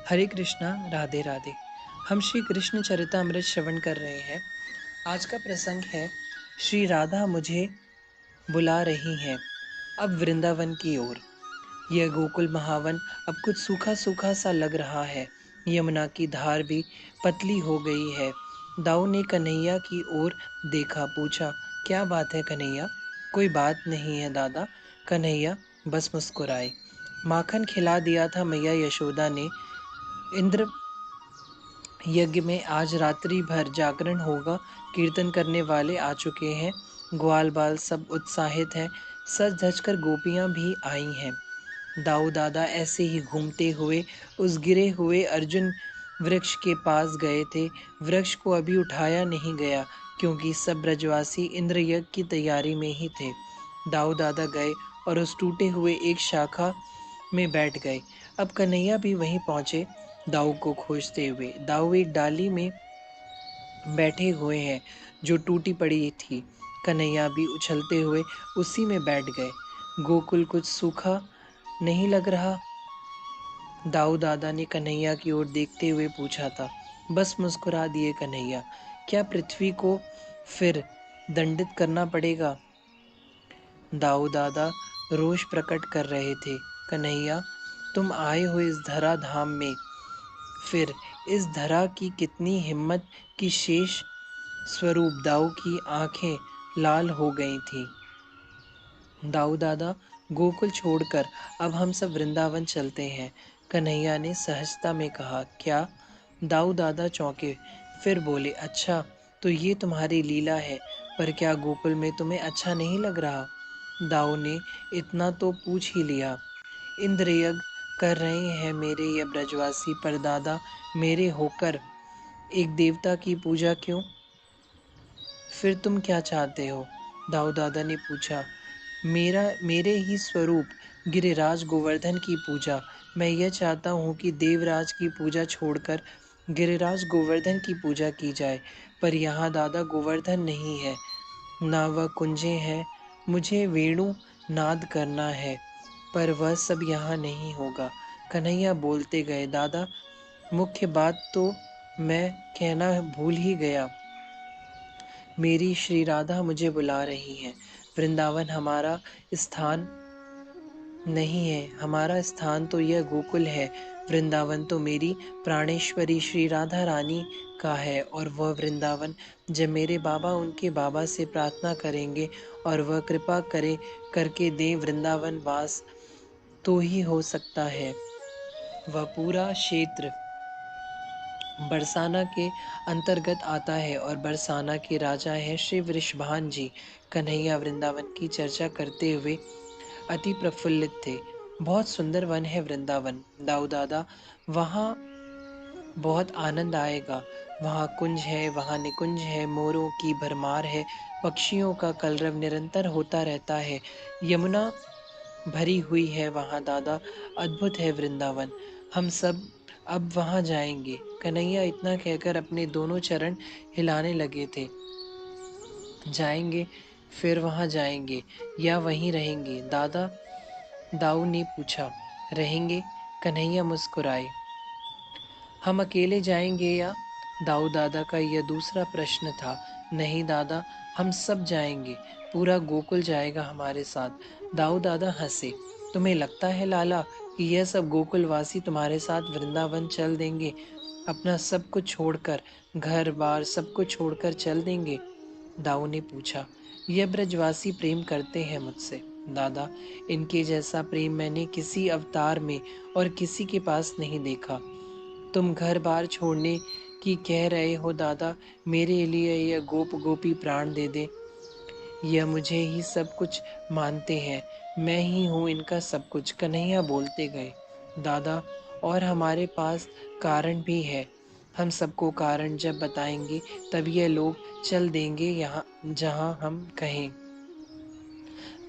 हरे कृष्णा, राधे राधे। हम श्री कृष्ण चरितमृत श्रवण कर रहे हैं। आज का प्रसंग है श्री राधा मुझे बुला रही हैं अब वृंदावन की ओर। यह गोकुल महावन अब कुछ सूखा सूखा सा लग रहा है। यमुना की धार भी पतली हो गई है। दाऊ ने कन्हैया की ओर देखा, पूछा, क्या बात है कन्हैया? कोई बात नहीं है दादा। कन्हैया बस मुस्कुराए। माखन खिला दिया था मैया यशोदा ने। इंद्र यज्ञ में आज रात्रि भर जागरण होगा। कीर्तन करने वाले आ चुके हैं। ग्वाल बाल सब उत्साहित हैं। सज धज कर गोपियां भी आई हैं। दाऊ दादा ऐसे ही घूमते हुए उस गिरे हुए अर्जुन वृक्ष के पास गए थे। वृक्ष को अभी उठाया नहीं गया क्योंकि सब ब्रजवासी इंद्र यज्ञ की तैयारी में ही थे। दाऊ दादा गए और उस टूटे हुए एक शाखा में बैठ गए। अब कन्हैया भी वहीं पहुंचे, दाऊ को खोजते हुए। दाऊ एक डाली में बैठे हुए हैं जो टूटी पड़ी थी। कन्हैया भी उछलते हुए उसी में बैठ गए। गोकुल कुछ सूखा नहीं लग रहा? दाऊ दादा ने कन्हैया की ओर देखते हुए पूछा था। बस मुस्कुरा दिए कन्हैया। क्या पृथ्वी को फिर दंडित करना पड़ेगा? दाऊ दादा रोष प्रकट कर रहे थे। कन्हैया, तुम आए हो इस धरा धाम में, फिर इस धरा की कितनी हिम्मत की शेष स्वरूप। दाऊ की आंखें लाल हो गई थीं। दाऊ दादा, गोकुल छोड़कर अब हम सब वृंदावन चलते हैं, कन्हैया ने सहजता में कहा। क्या? दाऊ दादा चौंके, फिर बोले, अच्छा तो ये तुम्हारी लीला है, पर क्या गोकुल में तुम्हें अच्छा नहीं लग रहा? दाऊ ने इतना तो पूछ ही लिया। इंद्रयज्ञ कर रहे हैं मेरे ये ब्रजवासी, पर दादा मेरे होकर एक देवता की पूजा क्यों? फिर तुम क्या चाहते हो? दाऊ दादा ने पूछा। मेरे ही स्वरूप गिरिराज गोवर्धन की पूजा। मैं यह चाहता हूँ कि देवराज की पूजा छोड़कर गिरिराज गोवर्धन की पूजा की जाए, पर यहाँ दादा गोवर्धन नहीं है, ना वह कुंजे हैं। मुझे वेणु नाद करना है, पर वह सब यहाँ नहीं होगा। कन्हैया बोलते गए, दादा मुख्य बात तो मैं कहना भूल ही गया। मेरी श्री राधा मुझे बुला रही हैं। वृंदावन हमारा स्थान नहीं है, हमारा स्थान तो यह गोकुल है। वृंदावन तो मेरी प्राणेश्वरी श्री राधा रानी का है, और वह वृंदावन जब मेरे बाबा उनके बाबा से प्रार्थना करेंगे और वह कृपा करे करके दे वृंदावन वास, तो ही हो सकता है। वह पूरा क्षेत्र बरसाना के अंतर्गत आता है और बरसाना के राजा हैं श्री वृषभान जी। कन्हैया वृंदावन की चर्चा करते हुए अति प्रफुल्लित थे। बहुत सुंदर वन है वृंदावन दाऊ दादा, वहाँ बहुत आनंद आएगा। वहाँ कुंज है, वहाँ निकुंज है, मोरों की भरमार है, पक्षियों का कलरव निरंतर होता रहता है। यमुना भरी हुई है वहाँ दादा। अद्भुत है वृंदावन। हम सब अब वहाँ जाएंगे। कन्हैया इतना कहकर अपने दोनों चरण हिलाने लगे थे। जाएंगे, फिर वहाँ जाएंगे या वहीं रहेंगे दादा? दाऊ ने पूछा। रहेंगे, कन्हैया मुस्कुराए। हम अकेले जाएंगे या? दाऊ दादा का यह दूसरा प्रश्न था। नहीं दादा, हम सब जाएंगे, पूरा गोकुल जाएगा हमारे साथ। दाऊ दादा हंसे। तुम्हें लगता है लाला कि यह सब गोकुलवासी तुम्हारे साथ वृंदावन चल देंगे? अपना सब कुछ छोड़कर, घर बार सब कुछ छोड़कर चल देंगे? दाऊ ने पूछा। यह ब्रजवासी प्रेम करते हैं मुझसे दादा। इनके जैसा प्रेम मैंने किसी अवतार में और किसी के पास नहीं देखा। तुम घर बार छोड़ने की कह रहे हो दादा? मेरे लिए यह गोप गोपी प्राण दे दे। यह मुझे ही सब कुछ मानते हैं, मैं ही हूँ इनका सब कुछ। कन्हैया बोलते गए। दादा, और हमारे पास कारण भी है। हम सबको कारण जब बताएंगे तब ये लोग चल देंगे यहाँ जहाँ हम कहें।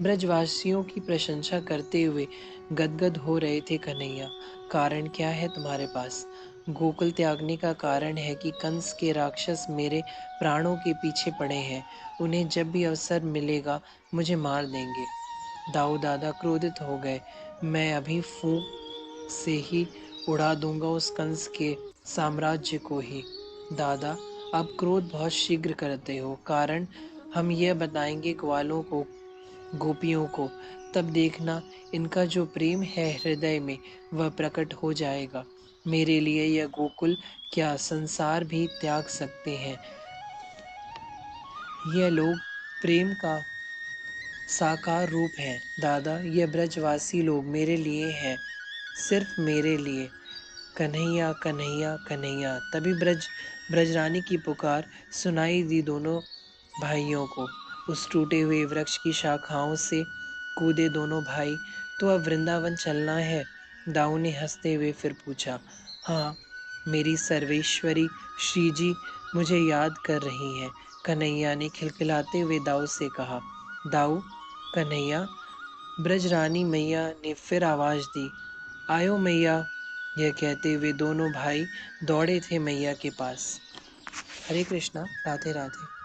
ब्रजवासियों की प्रशंसा करते हुए गदगद हो रहे थे कन्हैया। कारण क्या है तुम्हारे पास? गोकुल त्यागने का कारण है कि कंस के राक्षस मेरे प्राणों के पीछे पड़े हैं। उन्हें जब भी अवसर मिलेगा मुझे मार देंगे। दाऊ दादा क्रोधित हो गए। मैं अभी फूंक से ही उड़ा दूंगा उस कंस के साम्राज्य को ही। दादा, आप क्रोध बहुत शीघ्र करते हो, कारण हम यह बताएंगे ग्वालों को, गोपियों को, तब देखना इनका जो प्रेम है हृदय में वह प्रकट हो जाएगा। मेरे लिए यह गोकुल क्या संसार भी त्याग सकते हैं। यह लोग प्रेम का साकार रूप है। दादा, ये ब्रजवासी लोग मेरे लिए हैं, सिर्फ मेरे लिए। कन्हैया कन्हैया कन्हैया। तभी ब्रजरानी की पुकार सुनाई दी दोनों भाइयों को। उस टूटे हुए वृक्ष की शाखाओं से कूदे दोनों भाई। तो अब वृंदावन चलना है? दाऊ ने हंसते हुए फिर पूछा। हाँ, मेरी सर्वेश्वरी श्री जी मुझे याद कर रही हैं, कन्हैया ने खिलखिलाते हुए दाऊ से कहा। दाऊ, कन्हैया, ब्रजरानी मैया ने फिर आवाज दी। आयो मैया। यह कहते हुए दोनों भाई दौड़े थे मैया के पास। हरे कृष्णा, राधे राधे।